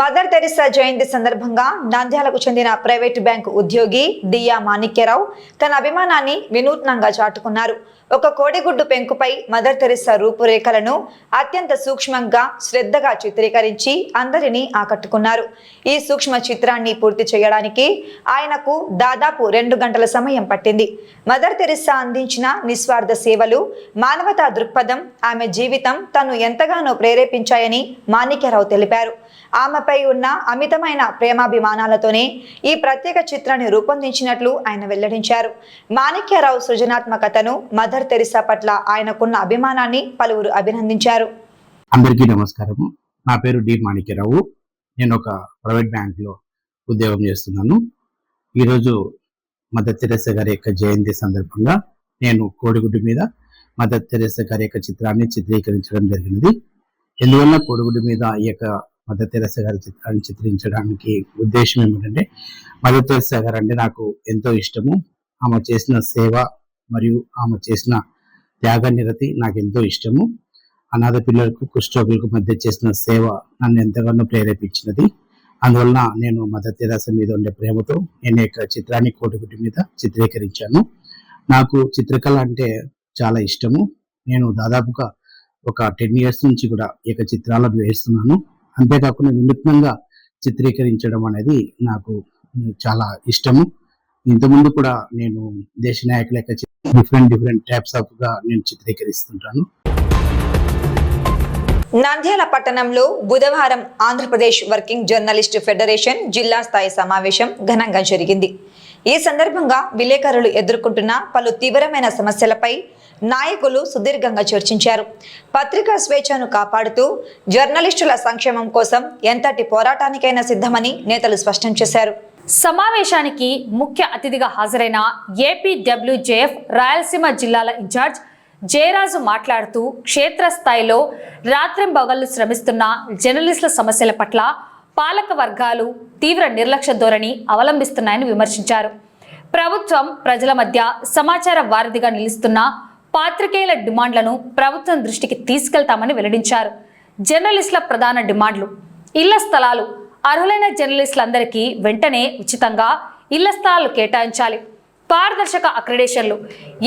మదర్ తెరిసా జయంతి సందర్భంగా నంద్యాలకు చెందిన ప్రైవేటు బ్యాంకు ఉద్యోగి డియా మాణిక్యరావు తన అభిమానాన్ని వినూత్నంగా చాటుకున్నారు. ఒక కోడిగుడ్డు పెంకుపై మదర్ తెరిసా రూపురేఖలను అత్యంత సూక్ష్మంగా శ్రద్ధగా చిత్రీకరించి అందరినీ ఆకట్టుకున్నారు. ఈ సూక్ష్మ చిత్రాన్ని పూర్తి చేయడానికి ఆయనకు దాదాపు 2 గంటల సమయం పట్టింది. మదర్ తెరిసా అందించిన నిస్వార్థ సేవలు, మానవతా దృక్పథం, ఆమె జీవితం తను ఎంతగానో ప్రేరేపించాయని మాణిక్యరావు తెలిపారు. ఆమెపై ఉన్న అమితమైన ప్రేమాభిమానాలతోనే ఈ ప్రత్యేక చిత్రాన్ని రూపొందించినట్లు ఆయన వెల్లడించారు. మాణిక్యరావు సృజనాత్మకతను, మదర్ తెరిసా పట్ల ఆయనకున్న అభిమానాన్ని పలువురు అభినందించారు. అందరికీ నమస్కారం. నా పేరు డి మాణిక్యరావు. నేను ఒక ప్రైవేట్ బ్యాంకులో ఉద్యోగం చేస్తున్నాను. ఈరోజు మదర్ తెరిసా గారి యొక్క జయంతి సందర్భంగా నేను కోడిగుడ్డు మీద మదర్ తెరిసా గారి యొక్క చిత్రాన్ని చిత్రీకరించడం జరిగింది. ఎందువల్ల కోడిగుడ్డు మీద ఈ యొక్క మదర్ తెరిసా గారి చిత్రాన్ని చిత్రించడానికి ఉద్దేశం ఏమిటంటే, మదర్ తెరిసా గారు అంటే నాకు ఎంతో ఇష్టము. ఆమె చేసిన సేవ మరియు ఆమె చేసిన త్యాగ నిరతి నాకు ఎంతో ఇష్టము. అనాథ పిల్లలకు, కుష్ఠరోగులకు మధ్య చేసిన సేవ నన్ను ఎంతగానో ప్రేరేపించినది. అందువలన నేను మదర్ తెరిసా మీద ఉండే ప్రేమతో నేను యొక్క చిత్రాన్ని కోడిగుడ్డు మీద చిత్రీకరించాను. నాకు చిత్రకళ అంటే చాలా ఇష్టము. నేను దాదాపుగా ఒక 10 years నుంచి కూడా ఈ యొక్క చిత్రాలను వేస్తున్నాను. అంతేకాకుండా వినూత్నంగా చిత్రీకరించడం అనేది నాకు చాలా ఇష్టము. ఇంతకుముందు కూడా నేను దేశ నాయకుల యొక్క డిఫరెంట్ టైప్స్ ఆఫ్ గా నేను చిత్రీకరిస్తుంటాను. నంద్యాల పట్టణంలో బుధవారం ఆంధ్రప్రదేశ్ వర్కింగ్ జర్నలిస్ట్ ఫెడరేషన్ జిల్లా స్థాయి సమావేశం ఘనంగా జరిగింది. ఈ సందర్భంగా విలేకరులు ఎదుర్కొంటున్న పలు తీవ్రమైన సమస్యలపై నాయకులు సుదీర్ఘంగా చర్చించారు. పత్రికా స్వేచ్ఛను కాపాడుతూ జర్నలిస్టుల సంక్షేమం కోసం ఎంతటి పోరాటానికైనా సిద్ధమని నేతలు స్పష్టం చేశారు. సమావేశానికి ముఖ్య అతిథిగా హాజరైన ఏపీడబ్ల్యూజేఎఫ్ రాయలసీమ జిల్లాల ఇన్ఛార్జ్ జయరాజు మాట్లాడుతూ క్షేత్రస్థాయిలో రాత్రింబగళ్లు శ్రమిస్తున్న జర్నలిస్టుల సమస్యల పట్ల పాలక వర్గాలు తీవ్ర నిర్లక్ష్య ధోరణి అవలంబిస్తున్నాయని విమర్శించారు. ప్రభుత్వం ప్రజల మధ్య సమాచార వారధిగా నిలుస్తున్న పాత్రికేయుల డిమాండ్లను ప్రభుత్వం దృష్టికి తీసుకెళ్తామని వెల్లడించారు. జర్నలిస్టుల ప్రధాన డిమాండ్లు: ఇళ్ల స్థలాలు, అర్హులైన జర్నలిస్టులందరికీ వెంటనే ఉచితంగా ఇళ్ల స్థలాలు కేటాయించాలి, పారదర్శక అక్రిడేషన్లు,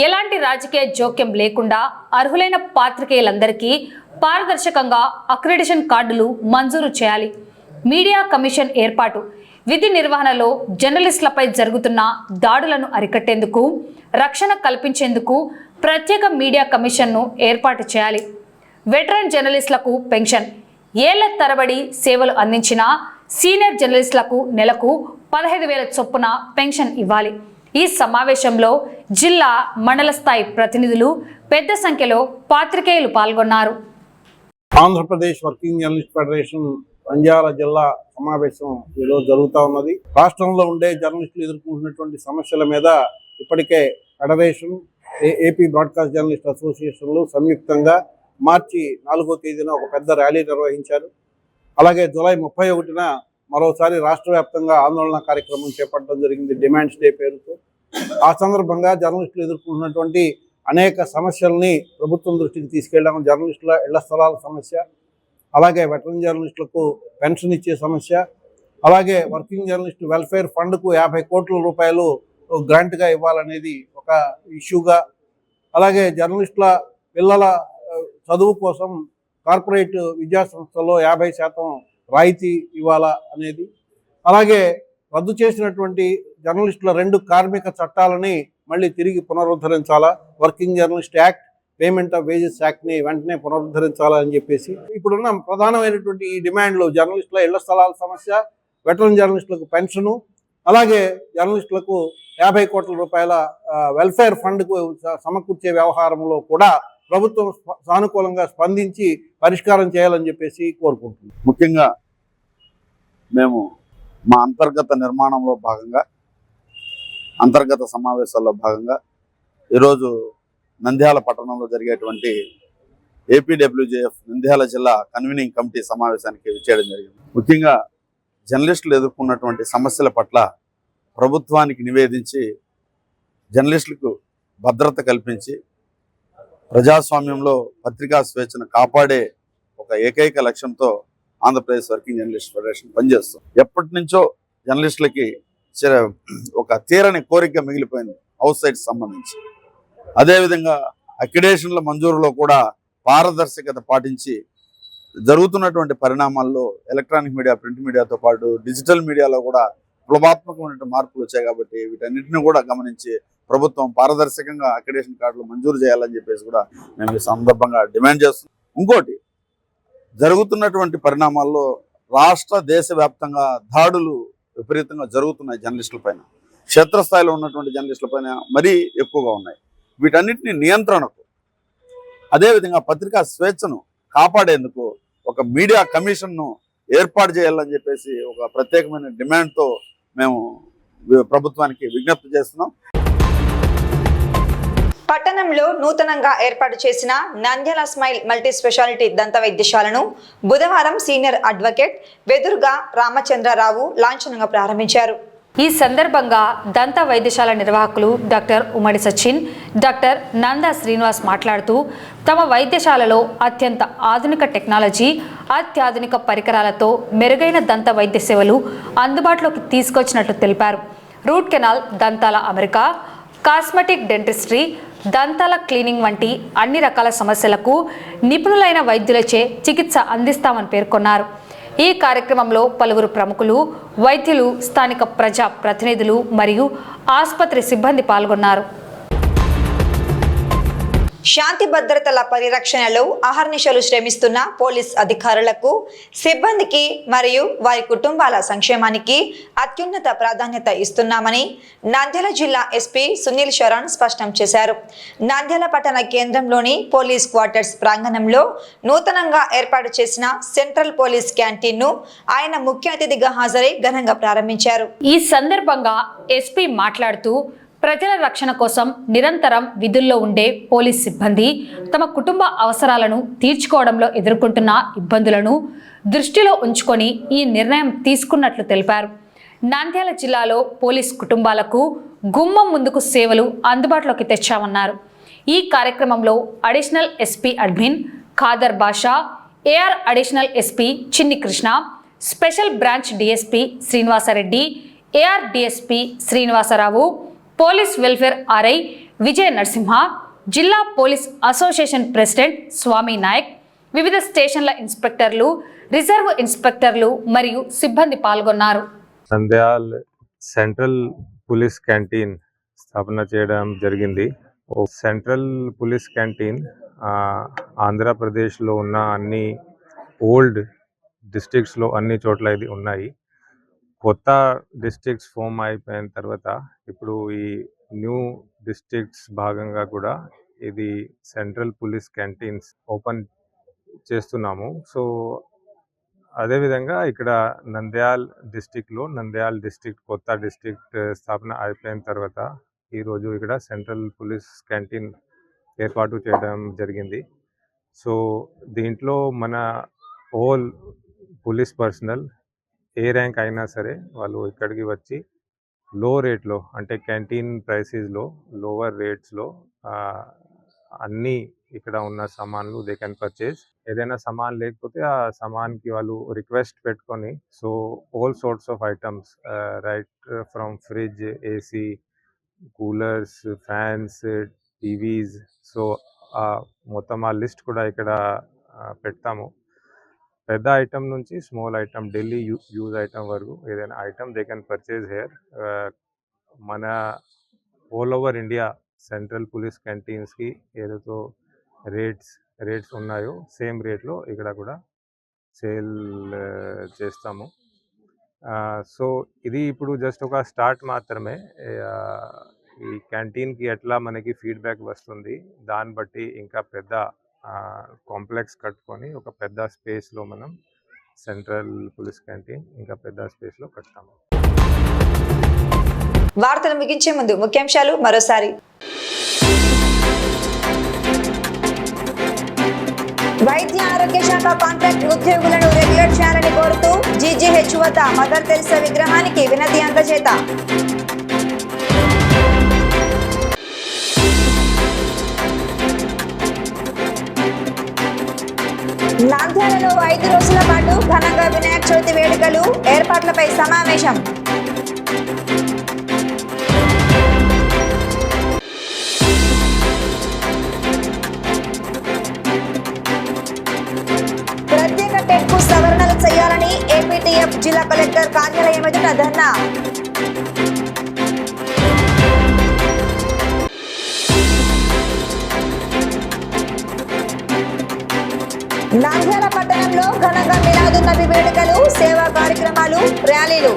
ఎలాంటి రాజకీయ జోక్యం లేకుండా అర్హులైన పాత్రికేయులందరికీ పారదర్శకంగా అక్రిడేషన్ కార్డులు మంజూరు చేయాలి, మీడియా కమిషన్ ఏర్పాటు, విధి నిర్వహణలో జర్నలిస్టులపై జరుగుతున్న దాడులను అరికట్టేందుకు, రక్షణ కల్పించేందుకు ప్రత్యేక మీడియా కమిషన్ను ఏర్పాటు చేయాలి, వెటరన్ జర్నలిస్టులకు పెన్షన్, ఏళ్ల తరబడి సేవలు అందించిన సీనియర్ జర్నలిస్టులకు నెలకు 15,000 చొప్పున పెన్షన్ ఇవ్వాలి. ఈ సమావేశంలో జిల్లా, మండల స్థాయి ప్రతినిధులు పెద్ద సంఖ్యలో పాత్రికేయులు పాల్గొన్నారు. Andhra Pradesh working journalist federation Nandyal జిల్లా సమావేశం ఈరోజు జరుగుతూ ఉన్నది. రాష్ట్రంలో ఉండే జర్నలిస్టులు ఎదుర్కొంటున్నటువంటి సమస్యల మీద ఇప్పటికే ఫెడరేషన్, ఏపీ బ్రాడ్కాస్ట్ జర్నలిస్ట్ అసోసియేషన్లు సంయుక్తంగా మార్చి 4వ తేదీన ఒక పెద్ద ర్యాలీ నిర్వహించారు. అలాగే జూలై 31న మరోసారి రాష్ట్ర వ్యాప్తంగా ఆందోళన కార్యక్రమం చేపట్టడం జరిగింది, డిమాండ్స్ డే పేరుతో. ఆ సందర్భంగా జర్నలిస్టులు ఎదుర్కొంటున్నటువంటి అనేక సమస్యల్ని ప్రభుత్వం దృష్టికి తీసుకెళ్ళాము. జర్నలిస్టుల ఇళ్ల స్థలాల సమస్య, అలాగే వెటరన్ జర్నలిస్టులకు పెన్షన్ ఇచ్చే సమస్య, అలాగే వర్కింగ్ జర్నలిస్ట్ వెల్ఫేర్ ఫండ్కు 50 కోట్ల రూపాయలు గ్రాంట్గా ఇవ్వాలనేది ఒక ఇష్యూగా, అలాగే జర్నలిస్టుల పిల్లల చదువు కోసం కార్పొరేట్ విద్యా సంస్థల్లో 50% రాయితీ ఇవ్వాలా అనేది, అలాగే రద్దు చేసినటువంటి జర్నలిస్టుల 2 కార్మిక చట్టాలని మళ్ళీ తిరిగి పునరుద్ధరించాలా, working journalist act, payment of wages యాక్ట్ని వెంటనే పునరుద్ధరించాలని చెప్పేసి ఇప్పుడున్న ప్రధానమైనటువంటి ఈ డిమాండ్లు: జర్నలిస్టుల ఇళ్ల స్థలాల సమస్య, వెటరన్ జర్నలిస్టులకు పెన్షను, అలాగే జర్నలిస్టులకు 50 కోట్ల రూపాయల వెల్ఫేర్ ఫండ్కు సమకూర్చే వ్యవహారంలో కూడా ప్రభుత్వం సానుకూలంగా స్పందించి పరిష్కారం చేయాలని చెప్పేసి కోరుకుంటున్నాం. ముఖ్యంగా మేము మా అంతర్గత నిర్మాణంలో భాగంగా, అంతర్గత సమావేశాల్లో భాగంగా ఈరోజు నంద్యాల పట్టణంలో జరిగేటువంటి ఏపీడబ్ల్యూజేఎఫ్ నంద్యాల జిల్లా కన్వీనింగ్ కమిటీ సమావేశానికి విచ్చేయడం జరిగింది. ముఖ్యంగా జర్నలిస్టులు ఎదుర్కొన్నటువంటి సమస్యల పట్ల ప్రభుత్వానికి నివేదించి జర్నలిస్టులకు భద్రత కల్పించి ప్రజాస్వామ్యంలో పత్రికా స్వేచ్ఛను కాపాడే ఒక ఏకైక లక్ష్యంతో ఆంధ్రప్రదేశ్ వర్కింగ్ జర్నలిస్ట్ ఫెడరేషన్ పనిచేస్తాం. ఎప్పటి నుంచో జర్నలిస్టులకి ఒక తీరని కోరిక మిగిలిపోయింది హౌస్ సైట్స్ సంబంధించి. అదేవిధంగా అక్రిడేషన్ల మంజూరులో కూడా పారదర్శకత పాటించి జరుగుతున్నటువంటి పరిణామాల్లో ఎలక్ట్రానిక్ మీడియా, ప్రింట్ మీడియాతో పాటు డిజిటల్ మీడియాలో కూడా విప్లవాత్మకమైన మార్పులు వచ్చాయి. కాబట్టి వీటన్నిటిని కూడా గమనించి ప్రభుత్వం పారదర్శకంగా అక్రిడేషన్ కార్డులు మంజూరు చేయాలని చెప్పేసి కూడా మేము ఈ సందర్భంగా డిమాండ్ చేస్తున్నాం. ఇంకోటి, జరుగుతున్నటువంటి పరిణామాల్లో రాష్ట్ర దేశవ్యాప్తంగా దాడులు విపరీతంగా జరుగుతున్నాయి జర్నలిస్టుల పైన. క్షేత్రస్థాయిలో ఉన్నటువంటి జర్నలిస్టుల పైన మరీ ఎక్కువగా ఉన్నాయి. వీటన్నిటిని నియంత్రణకు, అదేవిధంగా పత్రికా స్వేచ్ఛను కాపాడేందుకు ఒక మీడియా కమిషన్ను ఏర్పాటు చేయాలని చెప్పేసి ఒక ప్రత్యేకమైన డిమాండ్తో మేము ప్రభుత్వానికి విజ్ఞప్తి చేస్తున్నాం. పట్టణంలో నూతనంగా ఏర్పాటు చేసిన నంద్యాల స్మైల్ మల్టీ స్పెషాలిటీ దంత వైద్యశాలను బుధవారం సీనియర్ అడ్వకేట్ వెదురుగా రామచంద్రరావు లాంఛనంగా ప్రారంభించారు. ఈ సందర్భంగా దంత వైద్యశాల నిర్వాహకులు డాక్టర్ ఉమ్మడి సచిన్, డాక్టర్ నందా శ్రీనివాస్ మాట్లాడుతూ తమ వైద్యశాలలో అత్యంత ఆధునిక టెక్నాలజీ, అత్యాధునిక పరికరాలతో మెరుగైన దంత వైద్య సేవలు అందుబాటులోకి తీసుకొచ్చినట్లు తెలిపారు. రూట్ కెనాల్, దంతాల అమెరికా, కాస్మెటిక్ డెంటిస్ట్రీ, దంతాల క్లీనింగ్ వంటి అన్ని రకాల సమస్యలకు నిపుణులైన వైద్యులచే చికిత్స అందిస్తామని పేర్కొన్నారు. ఈ కార్యక్రమంలో పలువురు ప్రముఖులు, వైద్యులు, స్థానిక ప్రజా ప్రతినిధులు మరియు ఆసుపత్రి సిబ్బంది పాల్గొన్నారు. శాంతి భద్రతల పరిరక్షణలో అహర్నిశలు శ్రమిస్తున్న పోలీస్ అధికారులకు, సిబ్బందికి మరియు వారి కుటుంబాల సంక్షేమానికి అత్యున్నత ప్రాధాన్యత ఇస్తున్నామని నంద్యాల జిల్లా ఎస్పీ సునీల్ శరణ్ స్పష్టం చేశారు. నంద్యాల పట్టణ కేంద్రంలోని పోలీస్ క్వార్టర్స్ ప్రాంగణంలో నూతనంగా ఏర్పాటు చేసిన సెంట్రల్ పోలీస్ క్యాంటీన్ను ఆయన ముఖ్య అతిథిగా హాజరై ఘనంగా ప్రారంభించారు. ఈ సందర్భంగా ఎస్పీ మాట్లాడుతూ ప్రజల రక్షణ కోసం నిరంతరం విధుల్లో ఉండే పోలీస్ సిబ్బంది తమ కుటుంబ అవసరాలను తీర్చుకోవడంలో ఎదుర్కొంటున్న ఇబ్బందులను దృష్టిలో ఉంచుకొని ఈ నిర్ణయం తీసుకున్నట్లు తెలిపారు. నంద్యాల జిల్లాలో పోలీస్ కుటుంబాలకు గుమ్మం ముందుకు సేవలు అందుబాటులోకి తెచ్చామన్నారు. ఈ కార్యక్రమంలో additional SP admin Khader Basha, AR additional SP Chinni Krishna, special branch DSP Srinivasa Reddy, AR DSP Srinivasa Rao, police welfare RI Vijaya Narasimha, జిల్లా police association president Swamy Nayak, వివిధ స్టేషన్ల ఇన్స్పెక్టర్లు, రిజర్వ్ ఇన్స్పెక్టర్లు మరియు సిబ్బంది పాల్గొన్నారు. నంద్యాల్ సెంట్రల్ పోలీస్ క్యాంటీన్ స్థాపన చేయడం జరిగింది. సెంట్రల్ పోలీస్ క్యాంటీన్ ఆంధ్రప్రదేశ్లో ఉన్న అన్ని ఓల్డ్ డిస్ట్రిక్ట్స్లో అన్ని చోట్ల ఇది ఉన్నాయి. కొత్త డిస్ట్రిక్ట్స్ ఫామ్ అయిపోయిన తర్వాత ఇప్పుడు ఈ న్యూ డిస్ట్రిక్ట్స్ భాగంగా కూడా ఇది సెంట్రల్ పోలీస్ క్యాంటీన్స్ ఓపెన్ చేస్తున్నాము. సో అదేవిధంగా ఇక్కడ నంద్యాల్ డిస్ట్రిక్ట్లో నంద్యాల్ డిస్ట్రిక్ట్ కొత్త డిస్ట్రిక్ట్ స్థాపన అయిపోయిన తర్వాత ఈరోజు ఇక్కడ సెంట్రల్ పోలీస్ క్యాంటీన్ ఏర్పాటు చేయడం జరిగింది. సో దీంట్లో మన హోల్ పోలీస్ పర్సనల్ ఏ ర్యాంక్ అయినా సరే వాళ్ళు ఇక్కడికి వచ్చి లో రేట్లో, అంటే క్యాంటీన్ ప్రైసెస్లో లోవర్ రేట్స్లో అన్నీ ఇక్కడ ఉన్న సామాన్లు దే కెన్ పర్చేస్. ఏదైనా సామాన్ లేకపోతే ఆ సామాన్కి వాళ్ళు రిక్వెస్ట్ పెట్టుకొని, so all sorts of items right from fridge, AC, coolers, fans, TVs, so మొత్తం ఆ లిస్ట్ కూడా ఇక్కడ పెడతాము. పెద్ద ఐటమ్ నుంచి small item, daily use item వరకు ఏదైనా item they can purchase here. మన all over India central police క్యాంటీన్స్కి ఏదైతే రేట్స్ ఉన్నాయో సేమ్ రేట్లో ఇక్కడ కూడా సేల్ చేస్తాము. సో ఇది ఇప్పుడు జస్ట్ ఒక స్టార్ట్ మాత్రమే. ఈ క్యాంటీన్కి ఎట్లా మనకి ఫీడ్బ్యాక్ వస్తుంది దాన్ని బట్టి ఇంకా పెద్ద కాంప్లెక్స్ కట్టుకొని ఒక పెద్ద స్పేస్లో మనం సెంట్రల్ పోలీస్ క్యాంటీన్ ఇంకా పెద్ద స్పేస్లో కడతాము. వార్తలు ముగించే ముందు ముఖ్యాంశాలు మరోసారి. వైద్య ఆరోగ్య శాఖ కాంట్రాక్ట్ ఉద్యోగులను రెగ్యులర్ చేయాలని కోరుతూ జీజీహెచ్ వద్ద మదర్ తెరిసా విగ్రహానికి వినతి అందజేత. నంద్యాలలో 5 రోజుల పాటు ఘనంగా వినాయక చవితి వేడుకలు, ఏర్పాట్లపై సమావేశం. ప్రత్యేక టెట్కు సవరణలు చేయాలని ఏపీటీఎఫ్ జిల్లా కలెక్టర్ కార్యాలయం ఎదుట ధర్నా. నంద్యాల పట్టణంలో ఘనంగా మిలాదున్ నబీ వేడుకలు, సేవా కార్యక్రమాలు, ర్యాలీలు.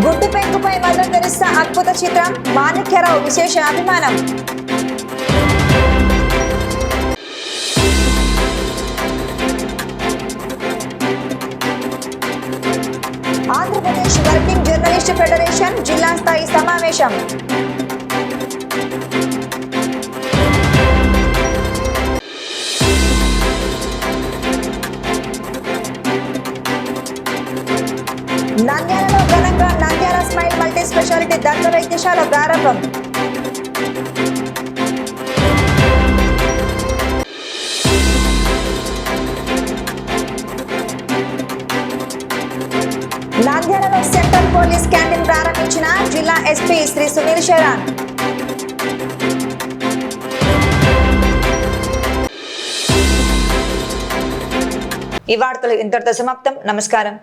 గుడ్డు పెంకుపై మదర్ తెరిసా అద్భుత చిత్రం, మాణిక్యరావు విశేష అభిమానం. ఆంధ్రప్రదేశ్ వర్కింగ్ జర్నలిస్ట్ ఫెడరేషన్ జిల్లా స్థాయి సమావేశం. నంద్యాలలో ఘనంగా నంద్యాల స్మైల్ మల్టీ స్పెషాలిటీ దంత వైద్యశాల ప్రారంభం. నంద్యాలలో సెంట్రల్ పోలీస్ క్యాంటీన్ ప్రారంభించిన జిల్లా ఎస్పీ శ్రీ సునీల్ శరణ్. ఈ వార్తలు ఇంతటితో సమాప్తం. నమస్కారం.